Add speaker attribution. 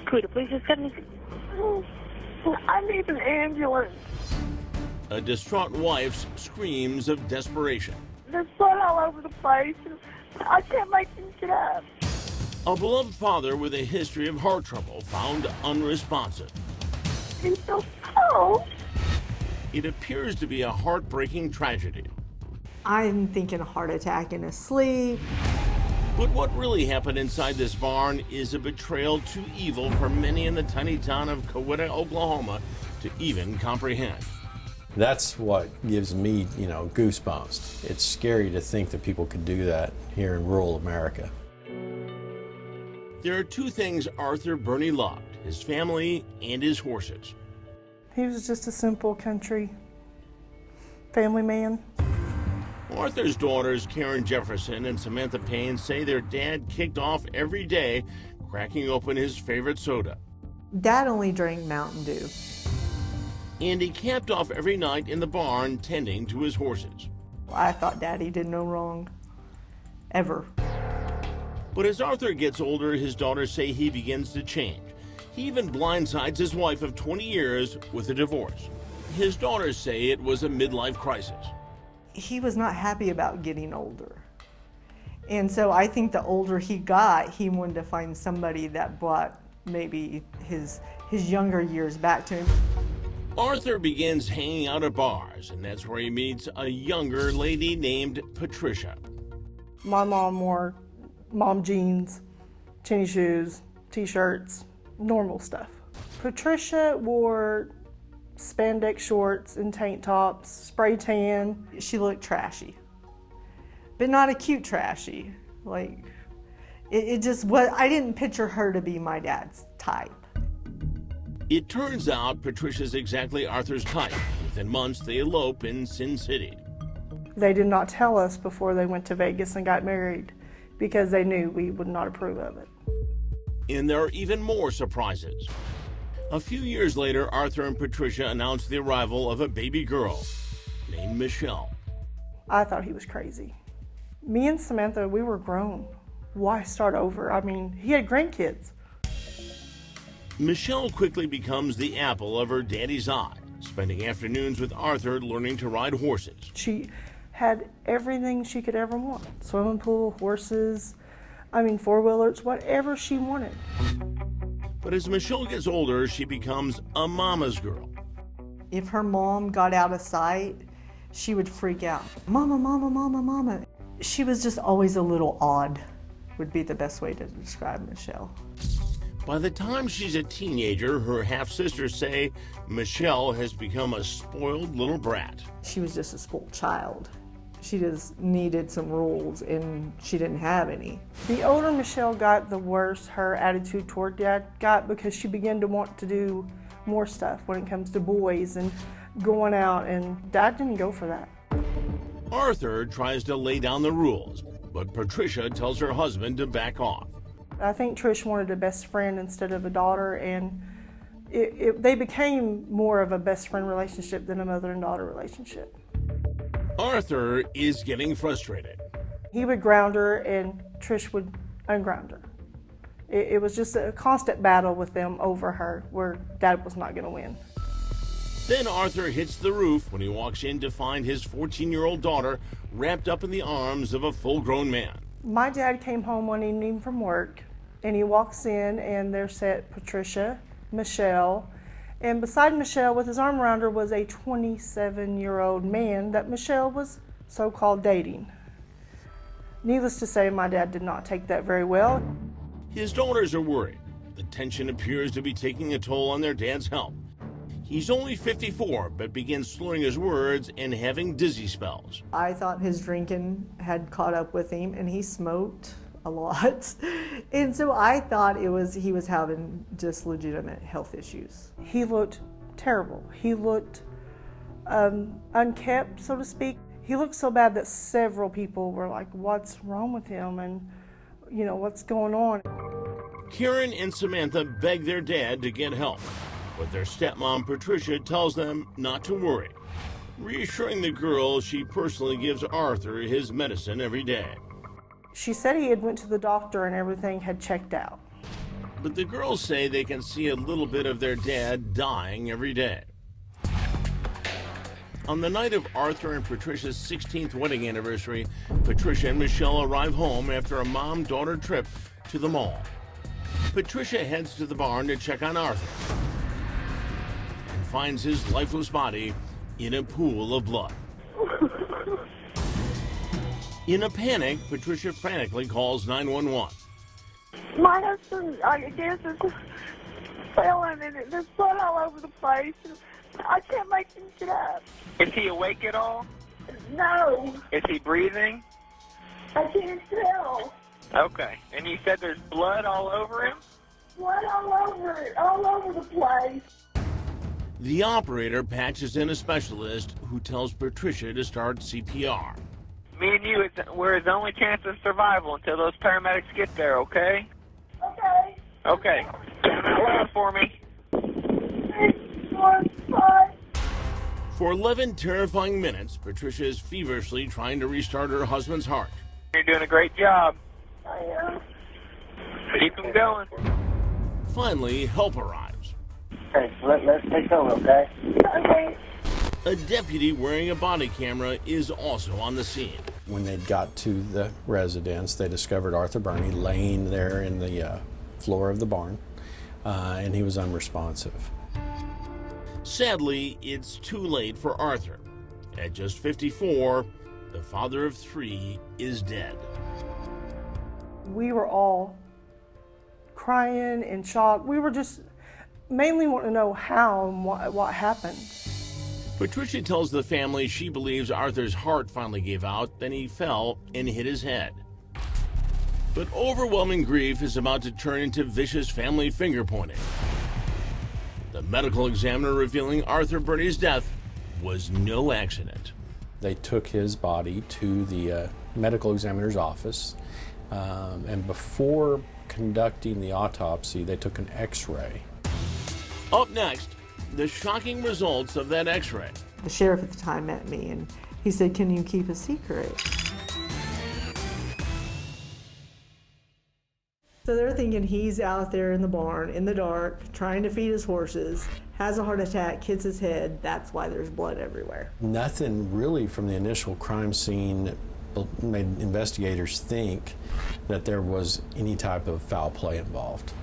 Speaker 1: Could you please just get me? I need an ambulance.
Speaker 2: A distraught wife screams of desperation.
Speaker 1: There's blood all over the place. I can't make things get up.
Speaker 2: A beloved father with a history of heart trouble found unresponsive.
Speaker 1: He's so cold.
Speaker 2: It appears to be a heartbreaking tragedy.
Speaker 3: I'm thinking a heart attack in his sleep.
Speaker 2: But what really happened inside this barn is a betrayal too evil for many in the tiny town of Coweta, Oklahoma to even comprehend.
Speaker 4: That's what gives me, goosebumps. It's scary to think that people could do that here in rural America.
Speaker 2: There are two things Arthur Burney loved: his family and his horses.
Speaker 5: He was just a simple country family man.
Speaker 2: Arthur's daughters, Karen Jefferson and Samantha Payne, say their dad kicked off every day, cracking open his favorite soda.
Speaker 3: Dad only drank Mountain Dew.
Speaker 2: And he camped off every night in the barn, tending to his horses.
Speaker 3: I thought Daddy did no wrong, ever.
Speaker 2: But as Arthur gets older, his daughters say he begins to change. He even blindsides his wife of 20 years with a divorce. His daughters say it was a midlife crisis.
Speaker 3: He was not happy about getting older. And so I think the older he got, he wanted to find somebody that brought maybe his younger years back to him.
Speaker 2: Arthur begins hanging out at bars, and that's where he meets a younger lady named Patricia.
Speaker 5: My mom wore mom jeans, chinny shoes, t-shirts, normal stuff. Patricia wore spandex shorts and tank tops, spray tan.
Speaker 3: She looked trashy, but not a cute trashy. Like, it just was, I didn't picture her to be my dad's type.
Speaker 2: It turns out Patricia's exactly Arthur's type. Within months, they elope in Sin City.
Speaker 5: They did not tell us before they went to Vegas and got married because they knew we would not approve of it.
Speaker 2: And there are even more surprises. A few years later, Arthur and Patricia announced the arrival of a baby girl named Michelle.
Speaker 5: I thought he was crazy. Me and Samantha, we were grown. Why start over? I mean, he had grandkids.
Speaker 2: Michelle quickly becomes the apple of her daddy's eye, spending afternoons with Arthur learning to ride horses.
Speaker 5: She had everything she could ever want. Swimming pool, horses, four-wheelers, whatever she wanted.
Speaker 2: But as Michelle gets older, she becomes a mama's girl.
Speaker 3: If her mom got out of sight, she would freak out. Mama, mama, mama, mama. She was just always a little odd, would be the best way to describe Michelle.
Speaker 2: By the time she's a teenager, her half-sisters say Michelle has become a spoiled little brat.
Speaker 3: She was just a spoiled child. She just needed some rules, and she didn't have any.
Speaker 5: The older Michelle got, the worse her attitude toward Dad got, because she began to want to do more stuff when it comes to boys and going out, and Dad didn't go for that.
Speaker 2: Arthur tries to lay down the rules, but Patricia tells her husband to back off.
Speaker 5: I think Trish wanted a best friend instead of a daughter, and they became more of a best friend relationship than a mother and daughter relationship.
Speaker 2: Arthur is getting frustrated.
Speaker 5: He would ground her and Trish would unground her. It was just a constant battle with them over her, where Dad was not going to win.
Speaker 2: Then Arthur hits the roof when he walks in to find his 14-year-old daughter wrapped up in the arms of a full-grown man.
Speaker 5: My dad came home one evening from work, and he walks in, and there sat Patricia, Michelle, and beside Michelle with his arm around her was a 27-year-old man that Michelle was so-called dating. Needless to say, my dad did not take that very well.
Speaker 2: His daughters are worried. The tension appears to be taking a toll on their dad's health. He's only 54, but begins slurring his words and having dizzy spells.
Speaker 3: I thought his drinking had caught up with him, and he smoked a lot. And so I thought he was having just legitimate health issues.
Speaker 5: He looked terrible. He looked unkept, so to speak. He looked so bad that several people were like, what's wrong with him? And, what's going on?
Speaker 2: Karen and Samantha beg their dad to get help, but their stepmom Patricia tells them not to worry, reassuring the girl she personally gives Arthur his medicine every day.
Speaker 5: She said he had went to the doctor and everything had checked out.
Speaker 2: but the girls say they can see a little bit of their dad dying every day. On the night of Arthur and Patricia's 16th wedding anniversary, Patricia and Michelle arrive home after a mom-daughter trip to the mall. Patricia heads to the barn to check on Arthur and finds his lifeless body in a pool of blood. In a panic, Patricia frantically calls 911.
Speaker 1: My husband, I guess, is failing and there's blood all over the place. I can't make him get up.
Speaker 6: Is he awake at all?
Speaker 1: No,
Speaker 6: Is he breathing?
Speaker 1: I can't tell.
Speaker 6: Okay. And you said there's blood all over him?
Speaker 1: Blood all over the place.
Speaker 2: The operator patches in a specialist who tells Patricia to start CPR.
Speaker 6: Me and you, we're his only chance of survival until those paramedics get there, okay?
Speaker 1: Okay.
Speaker 6: Okay. Count out loud for me.
Speaker 1: 6, 4, 5.
Speaker 2: For 11 terrifying minutes, Patricia is feverishly trying to restart her husband's heart.
Speaker 6: You're doing a great job.
Speaker 1: I am.
Speaker 6: Keep him going.
Speaker 2: Finally, help arrives.
Speaker 7: Okay, let's take over, okay?
Speaker 1: Okay.
Speaker 2: A deputy wearing a body camera is also on the scene.
Speaker 4: When they got to the residence, they discovered Arthur Burney laying there in the floor of the barn, and he was unresponsive.
Speaker 2: Sadly, it's too late for Arthur. At just 54, the father of 3 is dead.
Speaker 5: We were all crying in shock. We were just mainly wanting to know how and what happened.
Speaker 2: Patricia tells the family she believes Arthur's heart finally gave out, then he fell and hit his head. But overwhelming grief is about to turn into vicious family finger-pointing. The medical examiner revealing Arthur Burney's death was no accident.
Speaker 4: They took his body to the medical examiner's office, and before conducting the autopsy, they took an x-ray.
Speaker 2: Up next, the shocking results of that x-ray.
Speaker 3: The sheriff at the time met me and he said, "Can you keep a secret?" So they're thinking he's out there in the barn in the dark trying to feed his horses, has a heart attack, hits his head. That's why there's blood everywhere.
Speaker 4: Nothing really from the initial crime scene made investigators think that there was any type of foul play involved.